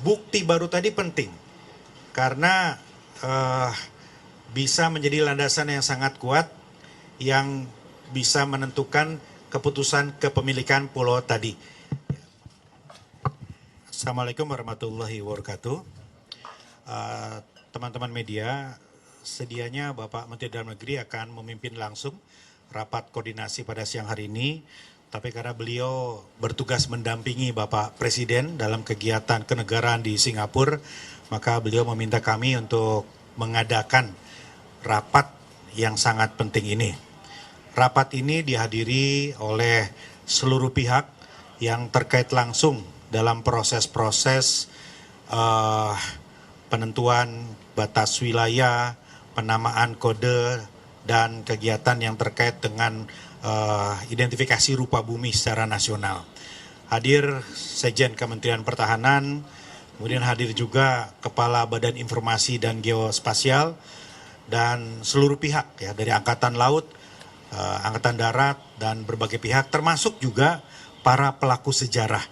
bukti baru tadi penting karena bisa menjadi landasan yang sangat kuat yang bisa menentukan keputusan kepemilikan pulau tadi. Assalamualaikum warahmatullahi wabarakatuh. Teman-teman media, sedianya Bapak Menteri Dalam Negeri akan memimpin langsung rapat koordinasi pada siang hari ini. Tapi karena beliau bertugas mendampingi Bapak Presiden dalam kegiatan kenegaraan di Singapura, maka beliau meminta kami untuk mengadakan rapat yang sangat penting ini. Rapat ini dihadiri oleh seluruh pihak yang terkait langsung dalam proses-proses penentuan batas wilayah, penamaan kode, dan kegiatan yang terkait dengan identifikasi rupa bumi secara nasional. Hadir Sekjen Kementerian Pertahanan, kemudian hadir juga Kepala Badan Informasi dan Geospasial, dan seluruh pihak ya dari Angkatan Laut, Angkatan Darat, dan berbagai pihak, termasuk juga para pelaku sejarah,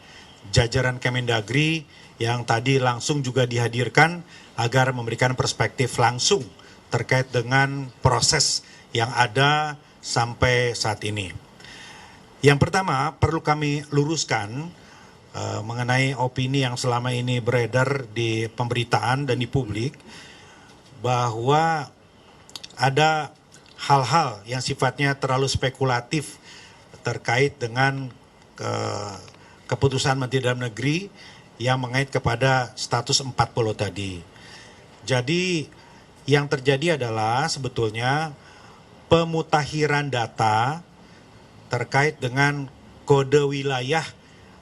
jajaran Kemendagri yang tadi langsung juga dihadirkan agar memberikan perspektif langsung terkait dengan proses yang ada sampai saat ini. Yang pertama perlu kami luruskan mengenai opini yang selama ini beredar di pemberitaan dan di publik bahwa ada hal-hal yang sifatnya terlalu spekulatif terkait dengan keputusan Menteri Dalam Negeri yang mengait kepada status 40 tadi. Jadi yang terjadi adalah sebetulnya pemutakhiran data terkait dengan kode wilayah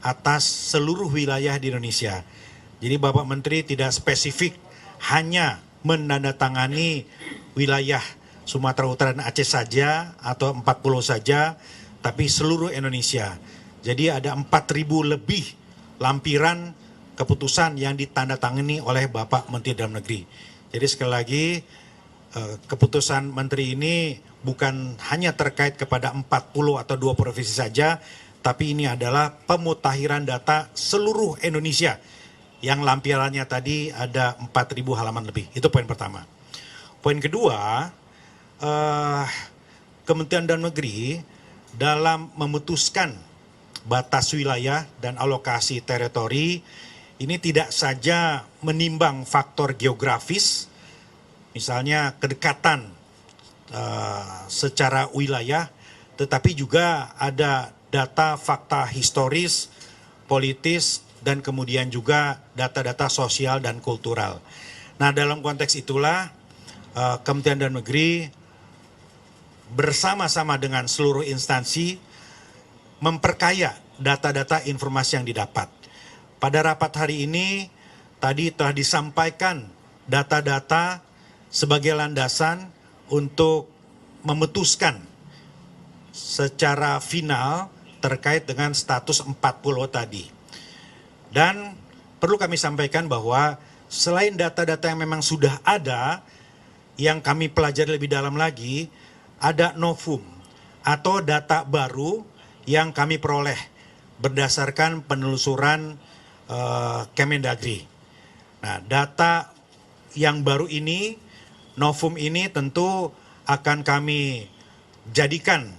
atas seluruh wilayah di Indonesia. Jadi Bapak Menteri tidak spesifik hanya menandatangani wilayah Sumatera Utara dan Aceh saja atau 40 saja, tapi seluruh Indonesia. Jadi ada 4.000 lebih lampiran keputusan yang ditandatangani oleh Bapak Menteri Dalam Negeri. Jadi sekali lagi keputusan Menteri ini bukan hanya terkait kepada 40 atau 2 provinsi saja, tapi ini adalah pemutakhiran data seluruh Indonesia yang lampirannya tadi ada 4.000 halaman lebih. Itu poin pertama. Poin kedua, Kementerian Dalam Negeri dalam memutuskan batas wilayah dan alokasi teritori ini tidak saja menimbang faktor geografis, misalnya kedekatan secara wilayah, tetapi juga ada data fakta historis, politis, dan kemudian juga data-data sosial dan kultural. Nah, dalam konteks itulah Kementerian Dalam Negeri bersama-sama dengan seluruh instansi memperkaya data-data informasi yang didapat. Pada rapat hari ini tadi telah disampaikan data-data sebagai landasan untuk memutuskan secara final terkait dengan status 40 tadi. Dan perlu kami sampaikan bahwa selain data-data yang memang sudah ada, yang kami pelajari lebih dalam lagi, ada novum atau data baru yang kami peroleh berdasarkan penelusuran Kemendagri. Nah, data yang baru ini, novum ini tentu akan kami jadikan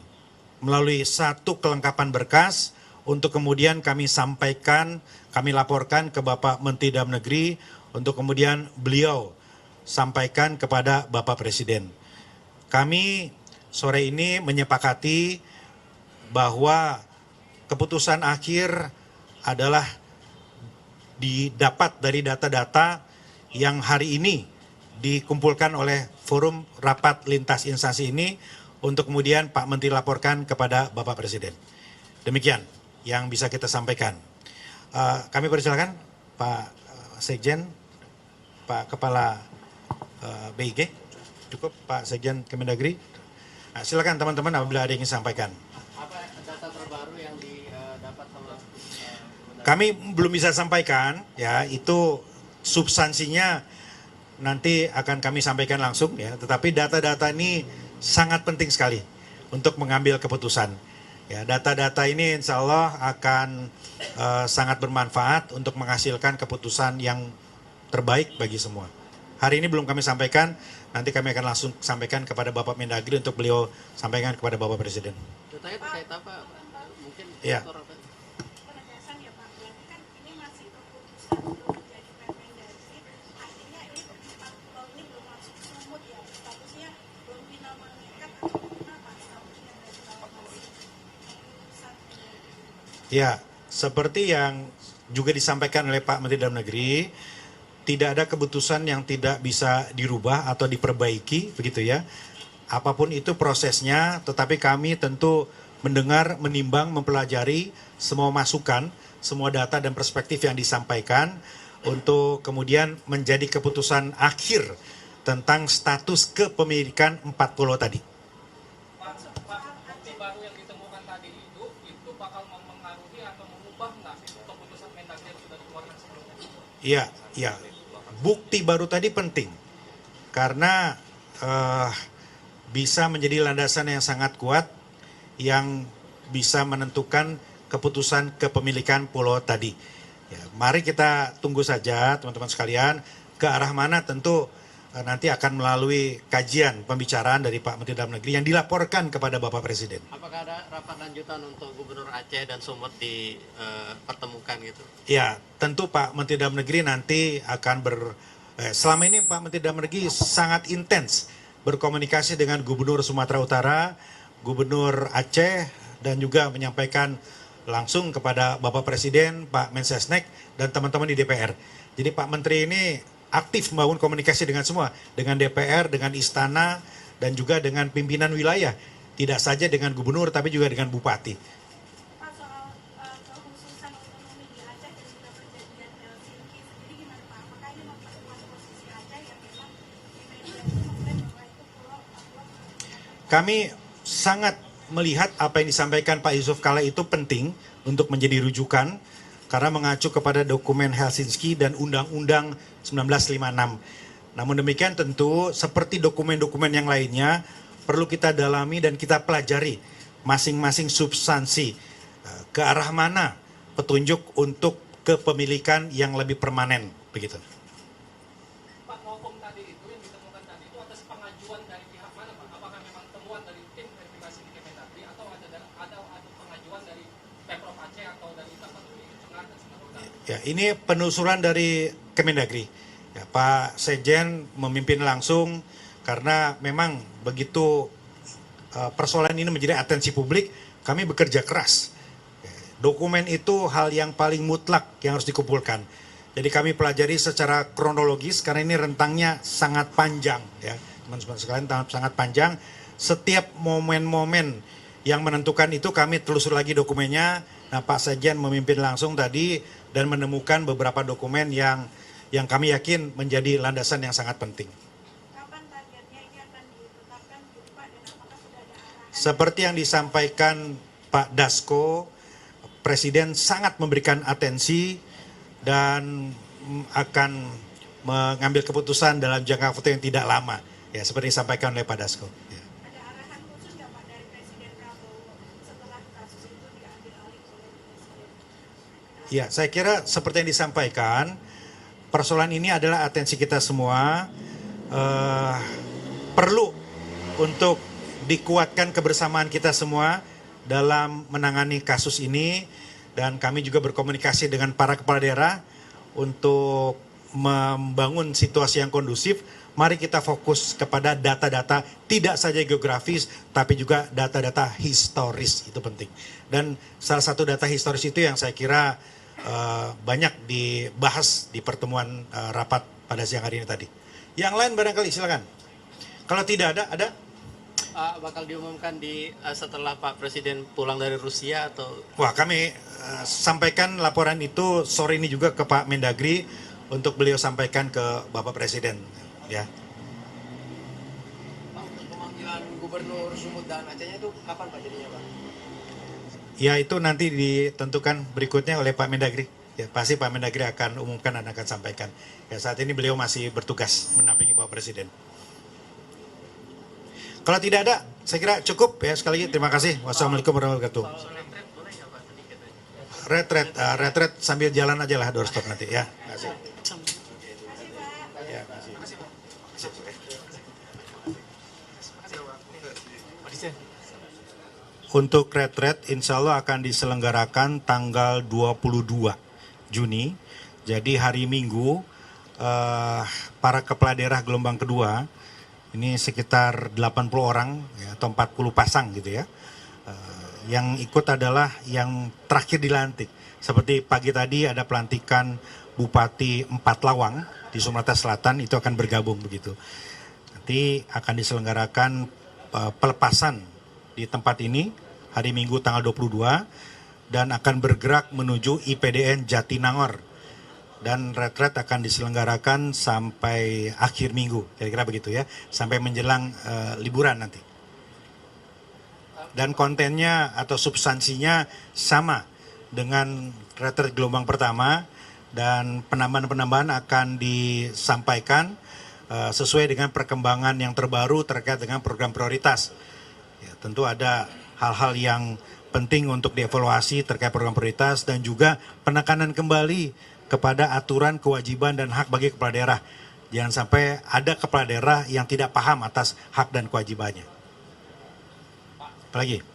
melalui satu kelengkapan berkas untuk kemudian kami sampaikan, kami laporkan ke Bapak Menteri Dalam Negeri untuk kemudian beliau sampaikan kepada Bapak Presiden. Kami sore ini menyepakati bahwa keputusan akhir adalah didapat dari data-data yang hari ini dikumpulkan oleh forum rapat lintas instansi ini untuk kemudian Pak Menteri laporkan kepada Bapak Presiden. Demikian yang bisa kita sampaikan. Kami persilakan Pak Sekjen, Pak Kepala BIG, cukup Pak Sekjen Kemendagri. Nah, silakan teman-teman apabila ada yang ingin sampaikan. Apa data terbaru yang didapat sama Kami belum bisa sampaikan, ya itu substansinya nanti akan kami sampaikan langsung ya. Tetapi data-data ini sangat penting sekali untuk mengambil keputusan. Ya, data-data ini insya Allah akan sangat bermanfaat untuk menghasilkan keputusan yang terbaik bagi semua. Hari ini belum kami sampaikan, nanti kami akan langsung sampaikan kepada Bapak Mendagri untuk beliau sampaikan kepada Bapak Presiden. Datanya terkait apa? Mungkin Iya. faktor apa? Penegasan ya Pak, berarti kan ini masih keputusan belum menjadi Permendagri, artinya ini 4 pulau ini belum langsung sumut ya, statusnya belum final mengikat atau kenapa statusnya dari kalau masih keputusan Permendagri? Ya, seperti yang juga disampaikan oleh Pak Menteri Dalam Negeri, tidak ada keputusan yang tidak bisa dirubah atau diperbaiki, begitu ya. Apapun itu prosesnya, tetapi kami tentu mendengar, menimbang, mempelajari semua masukan, semua data dan perspektif yang disampaikan untuk kemudian menjadi keputusan akhir tentang status kepemilikan 4 pulau tadi. Bukti baru yang ditemukan tadi itu bakal mempengaruhi atau mengubah nggak keputusan Mendagri yang sudah dikeluarkan sebelumnya? Iya. Bukti baru tadi penting karena bisa menjadi landasan yang sangat kuat yang bisa menentukan keputusan kepemilikan pulau tadi. Ya, mari kita tunggu saja teman-teman sekalian ke arah mana tentu nanti akan melalui kajian pembicaraan dari Pak Menteri Dalam Negeri yang dilaporkan kepada Bapak Presiden. Apakah ada rapat lanjutan untuk Gubernur Aceh dan Sumut dipertemukan gitu? Ya, tentu Pak Menteri Dalam Negeri nanti akan selama ini Pak Menteri Dalam Negeri sangat intens berkomunikasi dengan Gubernur Sumatera Utara, Gubernur Aceh, dan juga menyampaikan langsung kepada Bapak Presiden, Pak Mensesnek, dan teman-teman di DPR. Jadi Pak Menteri ini aktif membangun komunikasi dengan semua, dengan DPR, dengan Istana, dan juga dengan pimpinan wilayah. Tidak saja dengan Gubernur, tapi juga dengan Bupati. Pak, soal kekhususan otonomi di Aceh dan juga perjanjian Helsinki sendiri gimana Pak? Apakah ini memperkuat posisi Aceh yang memang di media itu mengklaim bahwa itu pulau Papua? Kami sangat melihat apa yang disampaikan Pak Yusuf Kala itu penting untuk menjadi rujukan karena mengacu kepada dokumen Helsinki dan Undang-Undang 1956. Namun demikian tentu seperti dokumen-dokumen yang lainnya perlu kita dalami dan kita pelajari masing-masing substansi ke arah mana petunjuk untuk kepemilikan yang lebih permanen begitu. Pak, hukum tadi itu yang ditemukan tadi itu atas pengajuan dari pihak mana Pak? Apakah memang temuan dari tim verifikasi di Kemendagri atau ada pengajuan dari Pemprov Aceh atau dari Tapanuli Tengah dan Sumatera Utara? Ya, ini penelusuran dari Kemendagri. Ya, Pak Sekjen memimpin langsung karena memang begitu persoalan ini menjadi atensi publik, kami bekerja keras. Dokumen itu hal yang paling mutlak yang harus dikumpulkan. Jadi kami pelajari secara kronologis karena ini rentangnya sangat panjang, ya teman-teman sekalian, sangat panjang. Setiap momen-momen yang menentukan itu kami telusur lagi dokumennya. Nah, Pak Sekjen memimpin langsung tadi dan menemukan beberapa dokumen yang kami yakin menjadi landasan yang sangat penting. Kapan targetnya ini akan ditetapkan gitu Pak, dan apakah sudah ada arahan? Seperti yang disampaikan Pak Dasko, Presiden sangat memberikan atensi dan akan mengambil keputusan dalam jangka waktu yang tidak lama. Ya, seperti disampaikan oleh Pak Dasko. Ya. Ada arahan khusus nggak Pak dari Presiden Prabowo setelah kasus itu diambil alih oleh Presiden? Ya, saya kira seperti yang disampaikan, persoalan ini adalah atensi kita semua. Perlu untuk dikuatkan kebersamaan kita semua dalam menangani kasus ini, dan kami juga berkomunikasi dengan para kepala daerah untuk membangun situasi yang kondusif. Mari kita fokus kepada data-data tidak saja geografis tapi juga data-data historis, itu penting. Dan salah satu data historis itu yang saya kira banyak dibahas di pertemuan rapat pada siang hari ini tadi. Yang lain barangkali silakan. Kalau tidak ada? Bakal diumumkan setelah Pak Presiden pulang dari Rusia atau? Wah, kami sampaikan laporan itu sore ini juga ke Pak Mendagri untuk beliau sampaikan ke Bapak Presiden. Ya. Pak, untuk pemanggilan Gubernur Sumut dan Acehnya itu kapan Pak jadinya Pak? Ya, itu nanti ditentukan berikutnya oleh Pak Mendagri. Ya, pasti Pak Mendagri akan umumkan dan akan sampaikan. Ya, saat ini beliau masih bertugas mendampingi Bapak Presiden. Kalau tidak ada, Saya kira cukup ya, sekali lagi terima kasih. Wassalamualaikum warahmatullahi wabarakatuh. Retret boleh nggak Pak sedikit aja? Retret sambil jalan aja lah doorstop nanti ya. Terima kasih. Ya, terima kasih. Untuk retret insya Allah akan diselenggarakan tanggal 22 Juni. Jadi hari Minggu para kepala daerah gelombang kedua ini sekitar 80 orang ya, atau 40 pasang gitu ya. Yang ikut adalah yang terakhir dilantik. Seperti pagi tadi ada pelantikan Bupati Empat Lawang di Sumatera Selatan, itu akan bergabung begitu. Nanti akan diselenggarakan pelepasan di tempat ini hari Minggu tanggal 22 dan akan bergerak menuju IPDN Jatinangor. Dan retret akan diselenggarakan sampai akhir minggu, kira-kira begitu ya, sampai menjelang liburan nanti. Dan kontennya atau substansinya sama dengan retret gelombang pertama, dan penambahan-penambahan akan disampaikan sesuai dengan perkembangan yang terbaru terkait dengan program prioritas. Ya, tentu ada hal-hal yang penting untuk dievaluasi terkait program prioritas dan juga penekanan kembali kepada aturan kewajiban dan hak bagi kepala daerah. Jangan sampai ada kepala daerah yang tidak paham atas hak dan kewajibannya. Apalagi?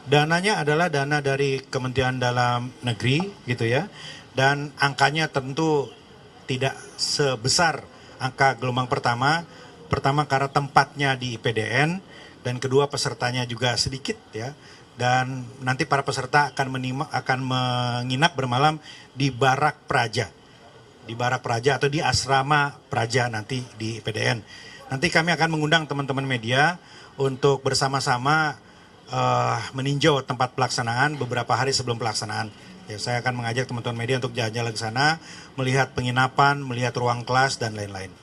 Dananya adalah dana dari Kementerian Dalam Negeri gitu ya. Dan angkanya tentu tidak sebesar angka gelombang pertama. Pertama karena tempatnya di IPDN dan kedua pesertanya juga sedikit ya. Dan nanti para peserta akan menginap bermalam di Barak Praja. Di Barak Praja atau di Asrama Praja nanti di IPDN. Nanti kami akan mengundang teman-teman media untuk bersama-sama meninjau tempat pelaksanaan beberapa hari sebelum pelaksanaan. Ya, saya akan mengajak teman-teman media untuk jalan-jalan ke sana, melihat penginapan, melihat ruang kelas dan lain-lain.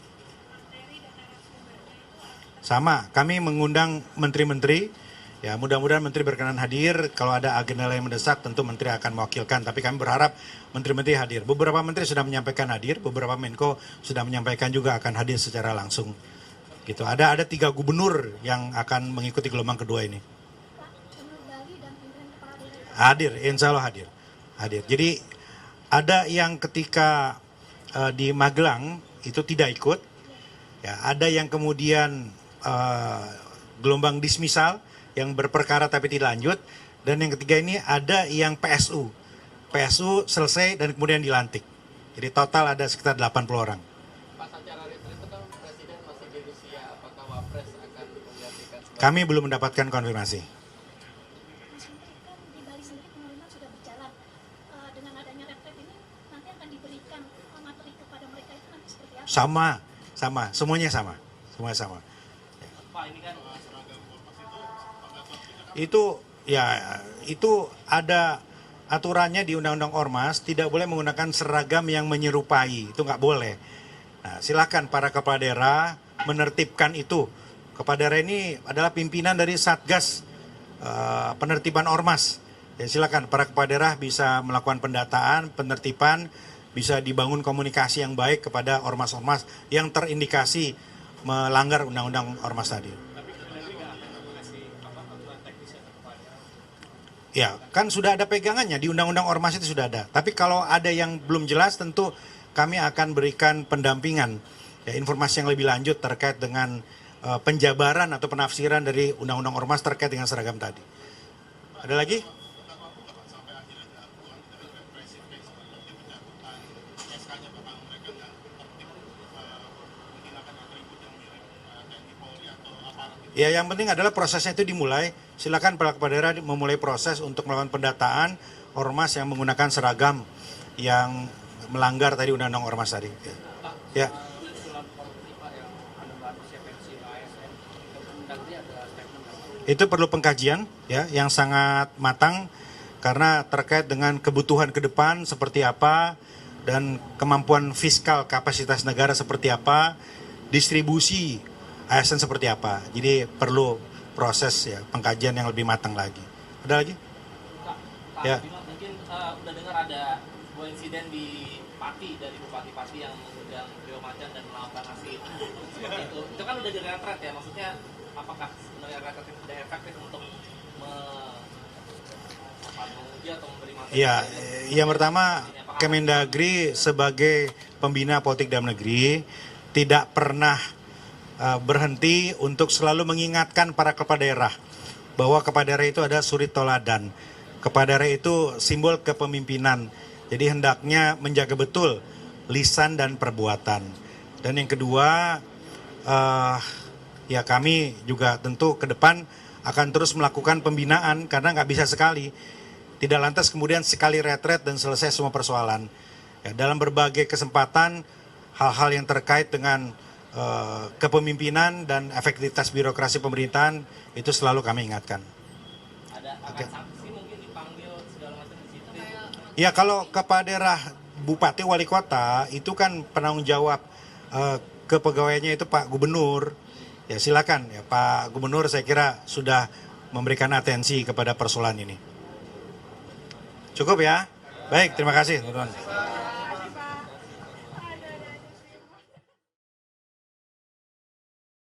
Sama, kami mengundang menteri-menteri. Ya, mudah-mudahan menteri berkenan hadir. Kalau ada agenda yang mendesak, tentu menteri akan mewakilkan. Tapi kami berharap menteri-menteri hadir. Beberapa menteri sudah menyampaikan hadir, beberapa Menko sudah menyampaikan juga akan hadir secara langsung. Gitu. Ada 3 gubernur yang akan mengikuti gelombang kedua ini. Hadir, insya Allah hadir. Jadi ada yang ketika di Magelang itu tidak ikut. Ya, ada yang kemudian gelombang dismisal yang berperkara tapi tidak lanjut, dan yang ketiga ini ada yang PSU selesai dan kemudian dilantik. Jadi total ada sekitar 80 orang. Pak, secara retret itu kan Presiden masih di Rusia, apakah Wapres akan menggantikan? Kami belum mendapatkan konfirmasi. Mas Menteri, kan di Bali sendiri pembangunan sudah berjalan. Dengan adanya retret ini nanti akan diberikan materi kepada mereka itu nanti seperti apa? Sama, semuanya sama. Pak, ini kan Itu ada aturannya di Undang-Undang Ormas, tidak boleh menggunakan seragam yang menyerupai, itu nggak boleh. Nah, silakan para kepala daerah menertibkan itu. Kepala daerah ini adalah pimpinan dari Satgas penertiban Ormas. Ya, silakan para kepala daerah bisa melakukan pendataan, penertiban, bisa dibangun komunikasi yang baik kepada ormas-ormas yang terindikasi melanggar Undang-Undang Ormas tadi. Ya, kan sudah ada pegangannya di Undang-Undang Ormas itu sudah ada. Tapi kalau ada yang belum jelas tentu kami akan berikan pendampingan, ya, informasi yang lebih lanjut terkait dengan penjabaran atau penafsiran dari Undang-Undang Ormas terkait dengan seragam tadi. Ada lagi? Ya, yang penting adalah prosesnya itu dimulai. Silakan para kepala daerah memulai proses untuk melakukan pendataan ormas yang menggunakan seragam yang melanggar tadi Undang-Undang Ormas tadi. Ya. Itu perlu pengkajian ya yang sangat matang karena terkait dengan kebutuhan ke depan seperti apa dan kemampuan fiskal kapasitas negara seperti apa, distribusi ASN seperti apa. Jadi perlu proses ya pengkajian yang lebih matang lagi. Ada lagi? Kak Ya. Bima mungkin udah dengar ada sebuah sebuah insiden di Pati dari Bupati Pati yang mengundang Rio Macan dan melakukan aksi seperti itu kan udah jadi retret ya, maksudnya apakah sebenarnya retret itu tidak efektif untuk menguji atau memberi masukan? Ya, yang pertama Kemendagri sebagai pembina politik dalam negeri tidak pernah berhenti untuk selalu mengingatkan para kepala daerah bahwa kepala daerah itu ada suri toladan. Kepala daerah itu simbol kepemimpinan. Jadi hendaknya menjaga betul lisan dan perbuatan. Dan yang kedua, ya kami juga tentu ke depan akan terus melakukan pembinaan karena nggak bisa sekali. Tidak lantas kemudian sekali retret dan selesai semua persoalan. Ya, dalam berbagai kesempatan, hal-hal yang terkait dengan kepemimpinan dan efektivitas birokrasi pemerintahan itu selalu kami ingatkan. Ada akan sanksi mungkin dipanggil segala macam di situ. Ya kalau kepala daerah bupati wali kota itu kan penanggung jawab kepegawaiannya itu Pak Gubernur. Ya silakan ya Pak Gubernur, saya kira sudah memberikan atensi kepada persoalan ini. Cukup ya? Baik, terima kasih teman-teman.